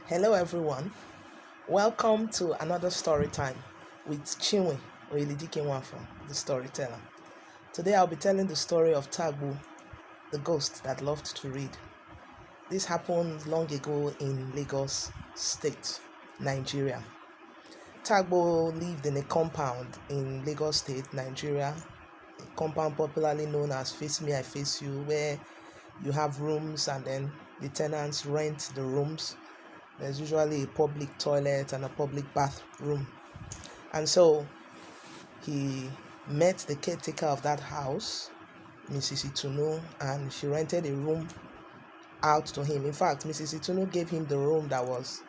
Hello, everyone. Welcome to another story time with Chinwe Oyelidike Nwafọ, the storyteller. Today, I'll be telling the story of Tagbo the Ghost that loved to read. This happened long ago in Lagos State, Nigeria. Tagbo lived in a compound in Lagos State, Nigeria, a compound popularly known as Face Me, I Face You, where you have rooms and then the tenants rent the rooms. There's usually a public toilet and a public bathroom. And so he met the caretaker of that house, Mrs. Itunu, and she rented a room out to him. In fact, Mrs. Itunu gave him the room that was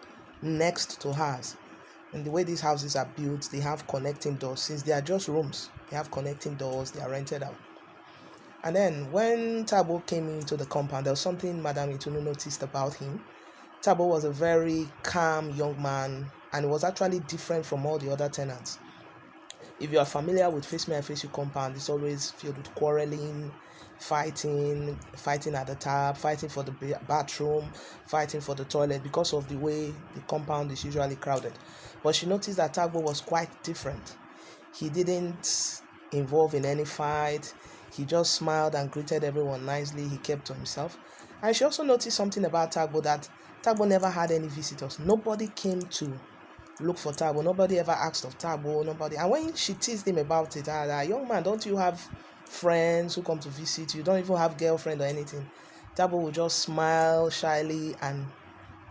next to hers. And the way these houses are built, they have connecting doors. Since they are just rooms, they have connecting doors, they are rented out. And then when Tagbo came into the compound, there was something Madame Itunu noticed about him. Tagbo was a very calm young man, and it was actually different from all the other tenants. If you are familiar with Face Me I Face You compound, it's always filled with quarreling, fighting at the tap, fighting for the bathroom, fighting for the toilet because of the way the compound is usually crowded. But she noticed that Tagbo was quite different. He didn't involve in any fight. He just smiled and greeted everyone nicely. He kept to himself. And she also noticed something about Tagbo, that Tagbo never had any visitors. Nobody came to look for Tagbo. Nobody ever asked of Tagbo. Nobody. And when she teased him about it, young man, don't you have friends who come to visit you? Don't even have girlfriend or anything. Tagbo would just smile shyly and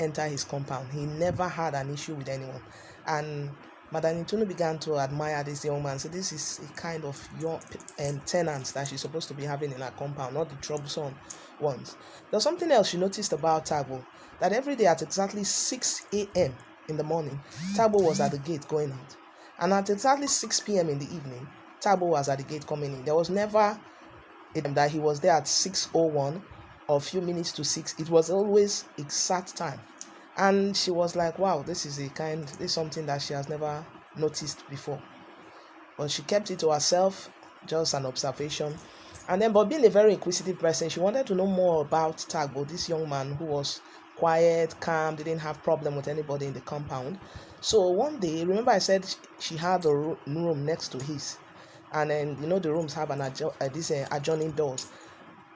enter his compound. He never had an issue with anyone. And Madam Itunu began to admire this young man. So this is a kind of young tenants that she's supposed to be having in her compound, not the troublesome ones. There's something else she noticed about Tagbo, that every day at exactly 6 a.m. in the morning, Tagbo was at the gate going out. And at exactly 6 p.m. in the evening, Tagbo was at the gate coming in. There was never a time that he was there at 6:01 or a few minutes to 6. It was always exact time. And she was like, wow, this is something that she has never noticed before. But she kept it to herself, just an observation. And then, but being a very inquisitive person, she wanted to know more about Tagbo, this young man who was quiet, calm, didn't have problem with anybody in the compound. So one day, remember I said she had a room next to his. And then, the rooms have these adjoining doors.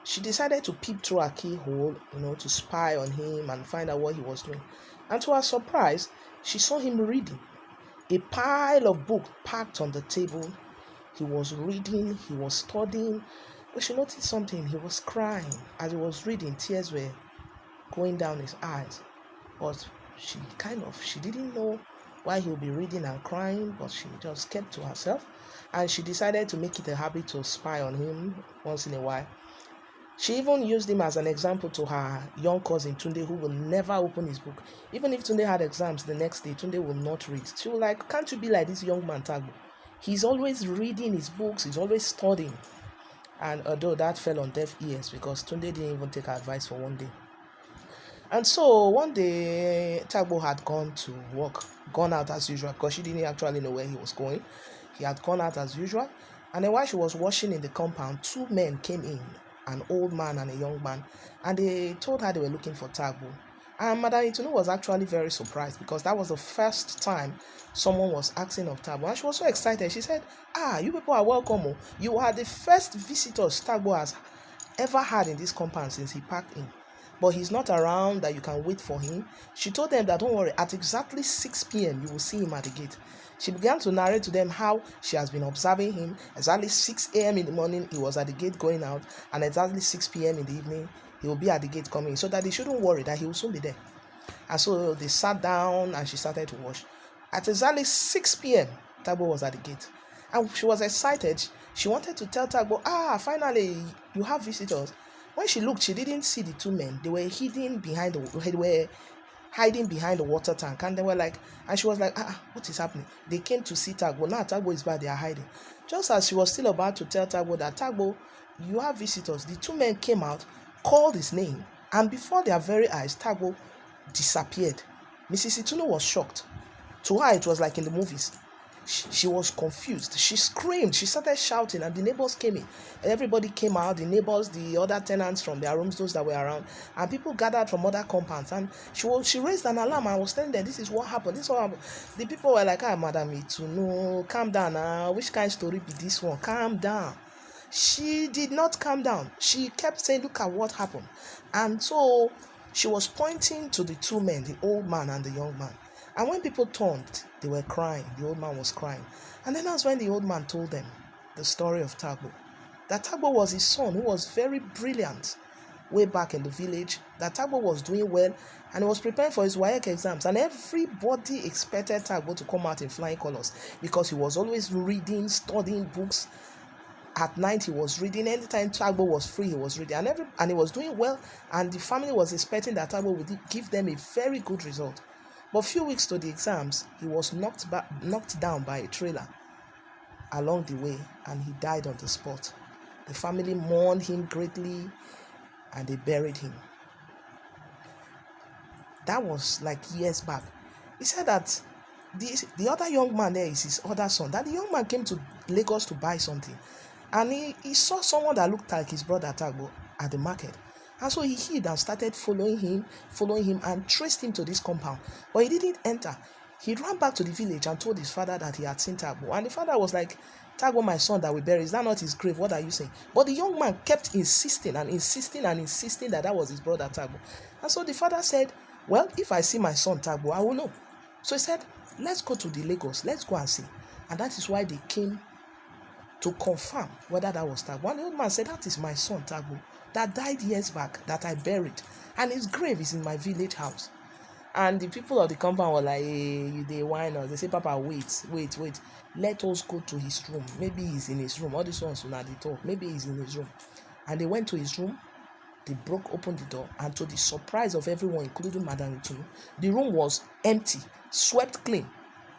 She decided to peep through her keyhole, to spy on him and find out what he was doing. And to her surprise, she saw him reading. A pile of books packed on the table. He was reading, he was studying. But she noticed something. He was crying. As he was reading, tears were going down his eyes. But she didn't know why he would be reading and crying, but she just kept to herself. And she decided to make it a habit to spy on him once in a while. She even used him as an example to her young cousin Tunde, who will never open his book. Even if Tunde had exams the next day, Tunde will not read. She was like, can't you be like this young man Tagbo? He's always reading his books, he's always studying. And although that fell on deaf ears because Tunde didn't even take her advice for one day. And so one day, Tagbo had gone out as usual because she didn't actually know where he was going. He had gone out as usual. And then while she was washing in the compound, two men came in, an old man and a young man, and they told her they were looking for Tagbo. And Madam Itunu was actually very surprised because that was the first time someone was asking of Tagbo. And she was so excited. She said, you people are welcome. You are the first visitors Tagbo has ever had in this compound since he packed in. But he's not around, that you can wait for him. She told them that don't worry, at exactly 6 p.m. you will see him at the gate. She began to narrate to them how she has been observing him. Exactly 6 a.m. in the morning, he was at the gate going out, and exactly 6 p.m. in the evening, he will be at the gate coming, so that they shouldn't worry, that he will soon be there. And so they sat down and she started to wash. At exactly 6 p.m., Tagbo was at the gate. And she was excited. She wanted to tell Tagbo, finally, you have visitors. When she looked, she didn't see the two men. They were hiding behind the water tank, and and she was like, what is happening? They came to see Tagbo. Now Tagbo is back, they are hiding. Just as she was still about to tell Tagbo that, Tagbo, you have visitors, the two men came out, called his name, and before their very eyes, Tagbo disappeared. Mrs. Itunu was shocked. To her, it was like in the movies. She was confused. She screamed. She started shouting, and the neighbors came in. Everybody came out, the neighbors, the other tenants from their rooms, those that were around, and people gathered from other compounds. And she raised an alarm and was telling them, this is what happened. This is what happened. The people were like, madam, it's no, calm down now. Which kind of story be this one? Calm down. She did not calm down. She kept saying, look at what happened. And so she was pointing to the two men, the old man and the young man. And when people turned, they were crying. The old man was crying. And then that's when the old man told them the story of Tagbo. That Tagbo was his son, who was very brilliant way back in the village. That Tagbo was doing well and he was preparing for his WAEC exams. And everybody expected Tagbo to come out in flying colors because he was always reading, studying books. At night he was reading. Anytime Tagbo was free, he was reading. And he was doing well. And the family was expecting that Tagbo would give them a very good result. But a few weeks to the exams, he was knocked down by a trailer along the way, and he died on the spot. The family mourned him greatly, and they buried him. That was like years back. He said that the other young man there is his other son. That the young man came to Lagos to buy something, and he saw someone that looked like his brother Tagbo at the market. And so he hid and started following him, and traced him to this compound. But he didn't enter. He ran back to the village and told his father that he had seen Tagbo. And the father was like, Tagbo, my son that we bury, is that not his grave? What are you saying? But the young man kept insisting that was his brother Tagbo. And so the father said, well, if I see my son Tagbo, I will know. So he said, let's go to the Lagos. Let's go and see. And that is why they came to confirm whether that was Tagbo. And the old man said, that is my son Tagbo that died years back, that I buried, and his grave is in my village house. And the people of the compound were like, hey, they whine us. They say, Papa, wait, let us go to his room. Maybe he's in his room. All these ones will not talk. Maybe he's in his room. And they went to his room. They broke open the door, and to the surprise of everyone, including Madam Itunu, the room was empty, swept clean,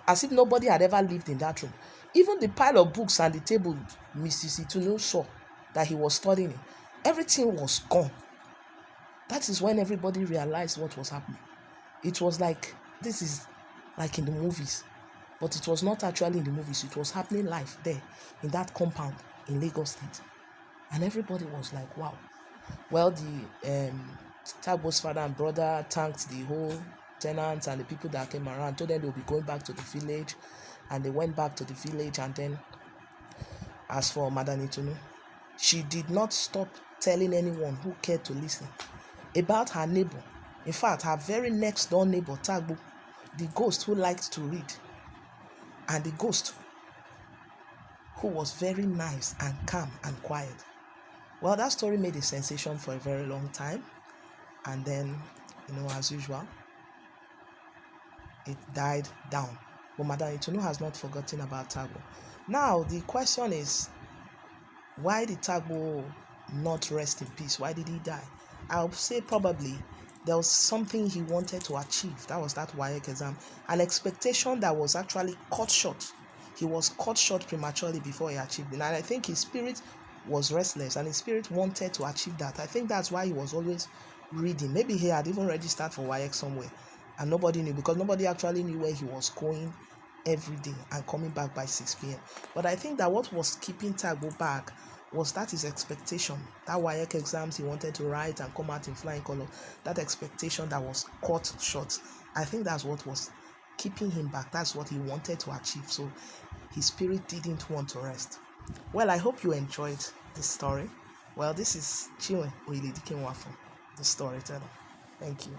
as if nobody had ever lived in that room. Even the pile of books and the table Mrs. Itunu saw that he was studying in, everything was gone. That is when everybody realized what was happening. It was like, this is like in the movies, but it was not actually in the movies. It was happening live there in that compound in Lagos State. And everybody was like, wow. Well, the Tagbo's father and brother thanked the whole tenants and the people that came around, told them they would be going back to the village. And they went back to the village. And then, as for Madam Itunu, she did not stop telling anyone who cared to listen about her neighbor. In fact, her very next door neighbor, Tagbo, the ghost who liked to read, and the ghost who was very nice and calm and quiet. Well, that story made a sensation for a very long time. And then, as usual, it died down. But Madam Itunu has not forgotten about Tagbo. Now, the question is, why did Tagbo not rest in peace? Why did he die? I'll say probably there was something he wanted to achieve. That was that WAEC exam. An expectation that was actually cut short. He was cut short prematurely before he achieved it. And I think his spirit was restless and his spirit wanted to achieve that. I think that's why he was always reading. Maybe he had even registered for WAEC somewhere and nobody knew, because nobody actually knew where he was going every day and coming back by 6 p.m. But I think that what was keeping Tagbo back was that his expectation, that WAEC exams he wanted to write and come out in flying color, that expectation that was cut short. I think that's what was keeping him back. That's what he wanted to achieve. So his spirit didn't want to rest. Well, I hope you enjoyed this story. Well, this is Chinwe Oyeledikinwafo, the storyteller. Thank you.